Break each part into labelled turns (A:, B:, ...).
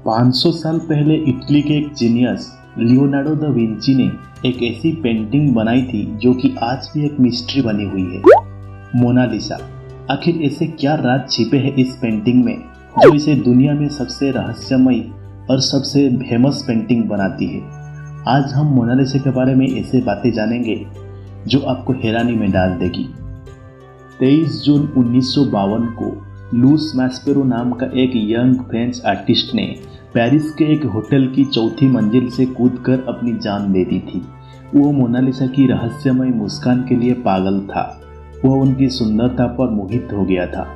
A: 500 साल पहले इटली के एक जीनियस लियोनार्डो दा विंची ने एक ऐसी पेंटिंग बनाई थी जो कि आज भी एक मिस्ट्री बनी हुई है, मोनालिसा। आखिर ऐसे क्या राज छिपे हैं इस पेंटिंग में जो इसे दुनिया में सबसे रहस्यमय और सबसे फेमस पेंटिंग बनाती है। आज हम मोनालिसा के बारे में ऐसे बातें जानेंगे जो आपको हैरानी में डाल देगी। 23 जून 1952 को लूस मैस्पेरो नाम का एक यंग फ्रेंच आर्टिस्ट ने पेरिस के एक होटल की चौथी मंजिल से कूदकर अपनी जान दे दी थी। वो मोनालिसा की रहस्यमय मुस्कान के लिए पागल था। वह उनकी सुंदरता पर मोहित हो गया था।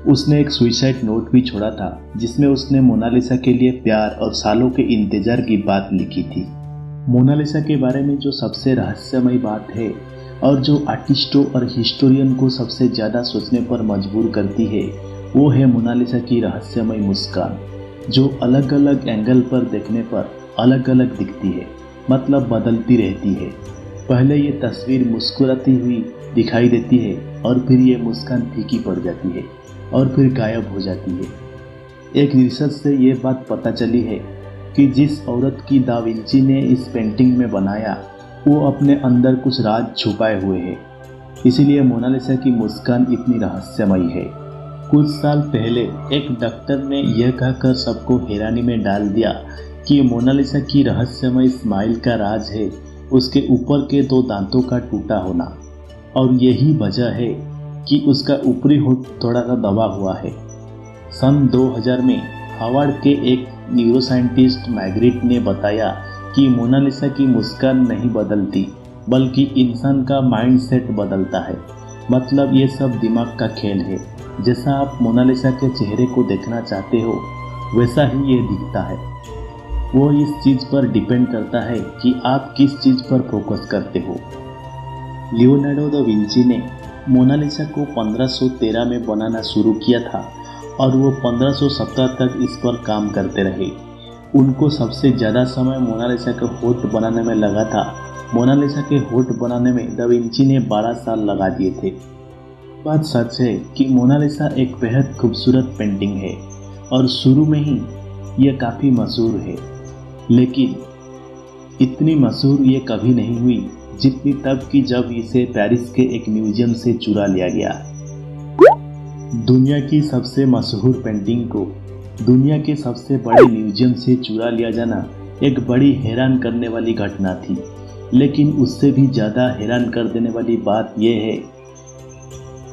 A: उसने एक सुसाइड नोट भी छोड़ा था जिसमें उसने मोनालिसा के लिए प्यार और सालों के इंतजार की बात लिखी थी। मोनालिसा के बारे में जो सबसे रहस्यमय बात है और जो आर्टिस्टों और हिस्टोरियन को सबसे ज़्यादा सोचने पर मजबूर करती है, वो है मोनालिसा की रहस्यमय मुस्कान, जो अलग अलग एंगल पर देखने पर अलग अलग दिखती है, मतलब बदलती रहती है। पहले ये तस्वीर मुस्कुराती हुई दिखाई देती है और फिर ये मुस्कान फीकी पड़ जाती है और फिर गायब हो जाती है। एक रिसर्च से ये बात पता चली है कि जिस औरत की दा विंची ने इस पेंटिंग में बनाया वो अपने अंदर कुछ राज छुपाए हुए है, इसीलिए मोनालिसा की मुस्कान इतनी रहस्यमयी है। कुछ साल पहले एक डॉक्टर ने यह कहकर सबको हैरानी में डाल दिया कि मोनालिसा की रहस्यमय स्माइल का राज है उसके ऊपर के 2 दांतों का टूटा होना, और यही वजह है कि उसका ऊपरी होंठ थोड़ा सा दबा हुआ है। सन 2000 में हार्वर्ड के एक न्यूरोसाइंटिस्ट मैग्रिट ने बताया कि मोनालिसा की मुस्कान नहीं बदलती बल्कि इंसान का माइंडसेट बदलता है। मतलब ये सब दिमाग का खेल है। जैसा आप मोनालिसा के चेहरे को देखना चाहते हो वैसा ही ये दिखता है। वो इस चीज़ पर डिपेंड करता है कि आप किस चीज़ पर फोकस करते हो। लियोनार्डो दा विंची ने मोनालिसा को 1513 में बनाना शुरू किया था और वो 1517 तक इस पर काम करते रहे। उनको सबसे ज़्यादा समय मोनालिसा के होठ बनाने में लगा था। मोनालिसा के होठ बनाने में दा विंची ने 12 साल लगा दिए थे। बात सच है कि मोनालिसा एक बेहद खूबसूरत पेंटिंग है और शुरू में ही यह काफ़ी मशहूर है, लेकिन इतनी मशहूर ये कभी नहीं हुई जितनी तब की जब इसे पेरिस के एक म्यूजियम से चुरा लिया गया। दुनिया की सबसे मशहूर पेंटिंग को दुनिया के सबसे बड़े म्यूजियम से चुरा लिया जाना एक बड़ी हैरान करने वाली घटना थी, लेकिन उससे भी ज़्यादा हैरान कर देने वाली बात यह है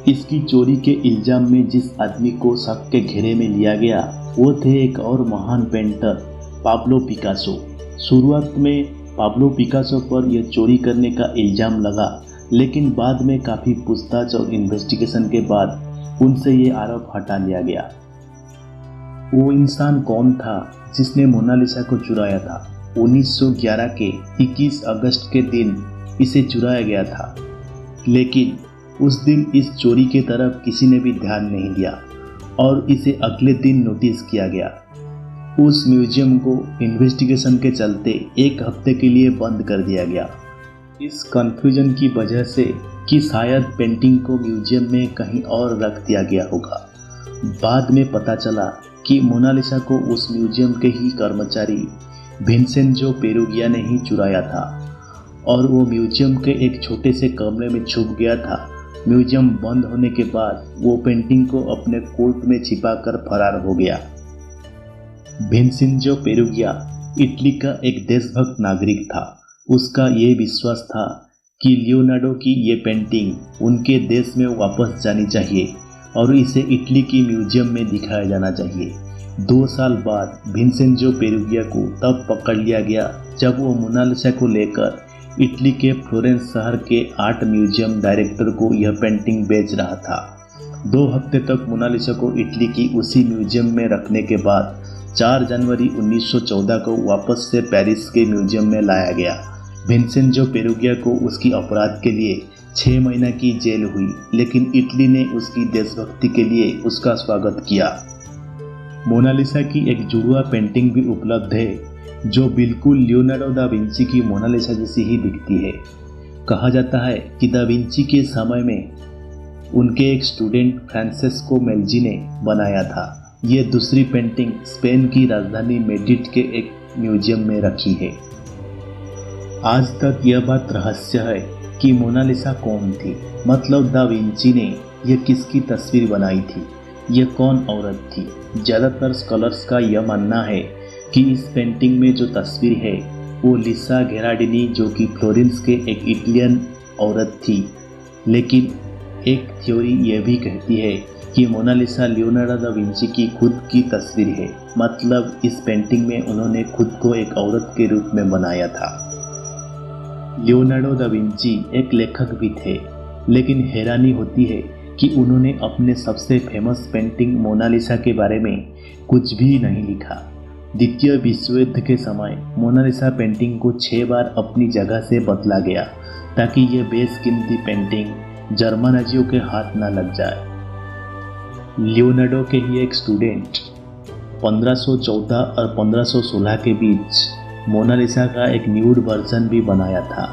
A: इसकी चोरी के इल्ज़ाम में जिस आदमी को शक के घेरे में लिया गया वो थे एक और महान पेंटर पाब्लो पिकासो। शुरुआत में पाब्लो पिकासो पर यह चोरी करने का इल्ज़ाम लगा, लेकिन बाद में काफ़ी पूछताछ और इन्वेस्टिगेशन के बाद उनसे ये आरोप हटा लिया गया। वो इंसान कौन था जिसने मोनालिसा को चुराया था? 1911 के 21 अगस्त के दिन इसे चुराया गया था, लेकिन उस दिन इस चोरी के तरफ किसी ने भी ध्यान नहीं दिया और इसे अगले दिन नोटिस किया गया। उस म्यूजियम को इन्वेस्टिगेशन के चलते 1 हफ्ते के लिए बंद कर दिया गया। इस कन्फ्यूजन की वजह से कि शायद पेंटिंग को म्यूजियम में कहीं और रख दिया गया होगा। बाद में पता चला कि मोनालिसा को उस म्यूजियम के ही कर्मचारी विंसेंजो पेरुगिया ने ही चुराया था और वो म्यूजियम के एक छोटे से कमरे में छुप गया था। म्यूजियम बंद होने के बाद वो पेंटिंग को अपने कोट में छिपाकर फरार हो गया। विंसेंजो पेरुगिया इटली का एक देशभक्त नागरिक था। उसका ये विश्वास था कि लियोनार्डो की ये पेंटिंग उनके देश में वापस जानी चाहिए और इसे इटली की म्यूजियम में दिखाया जाना चाहिए। 2 साल बाद विंसेंजो पेरुगिया को तब पकड़ लिया गया जब वो मोनालिसा को लेकर इटली के फ्लोरेंस शहर के आर्ट म्यूजियम डायरेक्टर को यह पेंटिंग बेच रहा था। 2 हफ्ते तक मोनालिसा को इटली की उसी म्यूजियम में रखने के बाद 4 जनवरी 1914 को वापस से पेरिस के म्यूजियम में लाया गया। विंसेंजो पेरुगिया को उसकी अपराध के लिए 6 महीने की जेल हुई, लेकिन इटली ने उसकी देशभक्ति के लिए उसका स्वागत किया। मोनालिसा की एक जुड़वा पेंटिंग भी उपलब्ध है जो बिल्कुल लियोनार्डो दा विंची की मोनालिसा जैसी ही दिखती है। कहा जाता है कि दा विंची के समय में उनके एक स्टूडेंट फ्रांसेस्को मेल्जी ने बनाया था। ये दूसरी पेंटिंग स्पेन की राजधानी मैड्रिड के एक म्यूजियम में रखी है। आज तक यह बात रहस्य है कि मोनालिसा कौन थी, मतलब दा विंची ने यह किसकी तस्वीर बनाई थी, यह कौन औरत थी। ज़्यादातर स्कॉलर्स का यह मानना है कि इस पेंटिंग में जो तस्वीर है वो लिसा घेराडिनी, जो कि फ्लोरेंस के एक इटालियन औरत थी। लेकिन एक थ्योरी यह भी कहती है कि मोनालिसा लियोनार्डो दा विंची की खुद की तस्वीर है, मतलब इस पेंटिंग में उन्होंने खुद को एक औरत के रूप में बनाया था। लियोनार्डो दा विंची एक लेखक भी थे, लेकिन हैरानी होती है कि उन्होंने अपने सबसे फेमस पेंटिंग मोनालिसा के बारे में कुछ भी नहीं लिखा। द्वितीय विश्व युद्ध के समय मोनालिसा पेंटिंग को 6 बार अपनी जगह से बदला गया ताकि यह बेशकीमती पेंटिंग जर्मनाजियों के हाथ न लग जाए। लियोनार्डो के ही एक स्टूडेंट 1514 और 1516 के बीच मोनालिसा का एक न्यूड वर्जन भी बनाया था,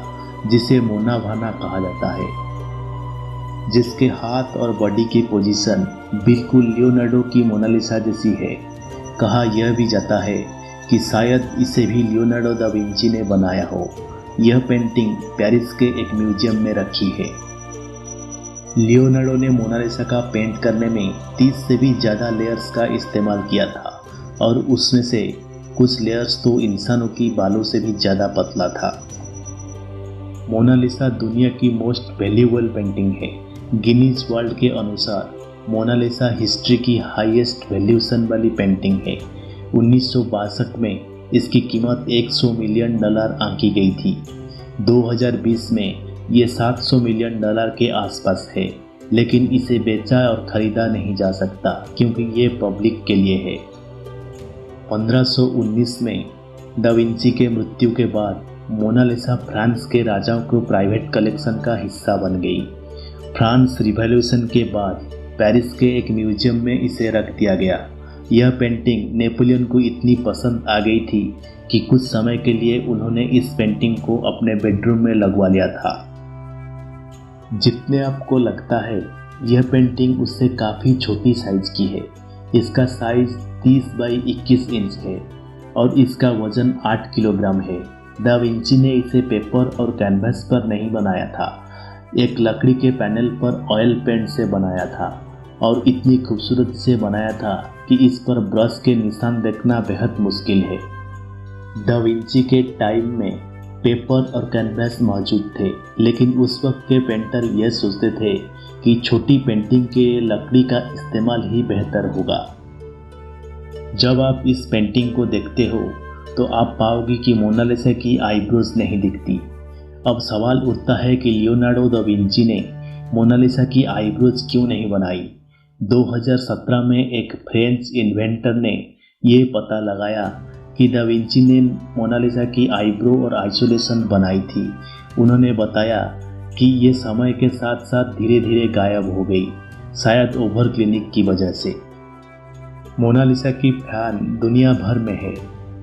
A: जिसे मोना भाना कहा जाता है, जिसके हाथ और बॉडी की पोजीशन बिल्कुल लियोनार्डो की मोनालिसा जैसी है। कहा यह भी जाता है कि शायद इसे भी लियोनार्डो दा विंची ने बनाया हो। यह पेंटिंग पेरिस के एक म्यूजियम में रखी है। लियोनार्डो ने मोनालिसा का पेंट करने में 30 से भी ज़्यादा लेयर्स का इस्तेमाल किया था और उसमें से कुछ लेयर्स तो इंसानों की बालों से भी ज़्यादा पतला था। मोनालिसा दुनिया की मोस्ट वैल्यूएबल पेंटिंग है। गिनीज वर्ल्ड के अनुसार मोनालिसा हिस्ट्री की हाईएस्ट वैल्यूएशन वाली पेंटिंग है। 1962 में इसकी कीमत $100 मिलियन आंकी गई थी। 2020 में ये $700 मिलियन के आसपास है, लेकिन इसे बेचा और खरीदा नहीं जा सकता क्योंकि ये पब्लिक के लिए है। 1519 में दा विंची के मृत्यु के बाद मोनालिसा फ्रांस के राजाओं को प्राइवेट कलेक्शन का हिस्सा बन गई। फ्रांस रिवॉल्यूशन के बाद पेरिस के एक म्यूजियम में इसे रख दिया गया। यह पेंटिंग नेपोलियन को इतनी पसंद आ गई थी कि कुछ समय के लिए उन्होंने इस पेंटिंग को अपने बेडरूम में लगवा लिया था। जितने आपको लगता है यह पेंटिंग उससे काफ़ी छोटी साइज की है। इसका साइज 30 बाई 21 इंच है और इसका वजन 8 किलोग्राम है। दा विंची ने इसे पेपर और कैनवास पर नहीं बनाया था, एक लकड़ी के पैनल पर ऑयल पेंट से बनाया था और इतनी खूबसूरत से बनाया था कि इस पर ब्रश के निशान देखना बेहद मुश्किल है। दा विंची के टाइम में पेपर और कैनवास मौजूद थे, लेकिन उस वक्त के पेंटर यह सोचते थे कि छोटी पेंटिंग के लकड़ी का इस्तेमाल ही बेहतर होगा। जब आप इस पेंटिंग को देखते हो तो आप पाओगे कि मोनालिसा की आईब्रोज नहीं दिखती। अब सवाल उठता है कि लियोनार्डो दा विंची ने मोनालिसा की आईब्रोज क्यों नहीं बनाई। 2017 में एक फ्रेंच इन्वेंटर ने ये पता लगाया कि दा विंची ने मोनालिसा की आईब्रो और आइसोलेशन बनाई थी। उन्होंने बताया कि ये समय के साथ साथ धीरे धीरे गायब हो गई, शायद ओवर क्लिनिक की वजह से। मोनालिसा की फैन दुनिया भर में है।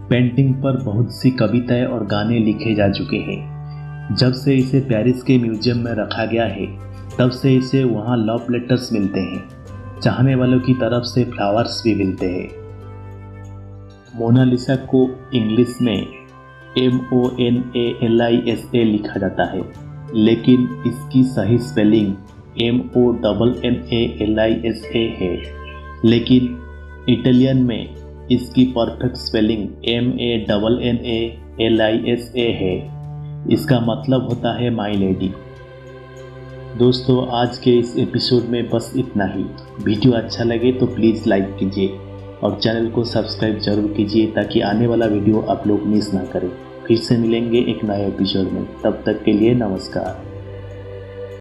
A: पेंटिंग पर बहुत सी कविताएं और गाने लिखे जा चुके हैं। जब से इसे पेरिस के म्यूजियम में रखा गया है तब से इसे वहाँ लव लेटर्स मिलते हैं। चाहने वालों की तरफ से फ्लावर्स भी मिलते हैं। मोनालिसा को इंग्लिश में MONALISA लिखा जाता है, लेकिन इसकी सही स्पेलिंग MONNALISA है। लेकिन इटालियन में इसकी परफेक्ट स्पेलिंग MANNALISA है। इसका मतलब होता है माई लेडी। दोस्तों, आज के इस एपिसोड में बस इतना ही। वीडियो अच्छा लगे तो प्लीज़ लाइक कीजिए और चैनल को सब्सक्राइब जरूर कीजिए ताकि आने वाला वीडियो आप लोग मिस ना करें। फिर से मिलेंगे एक नए एपिसोड में। तब तक के लिए नमस्कार।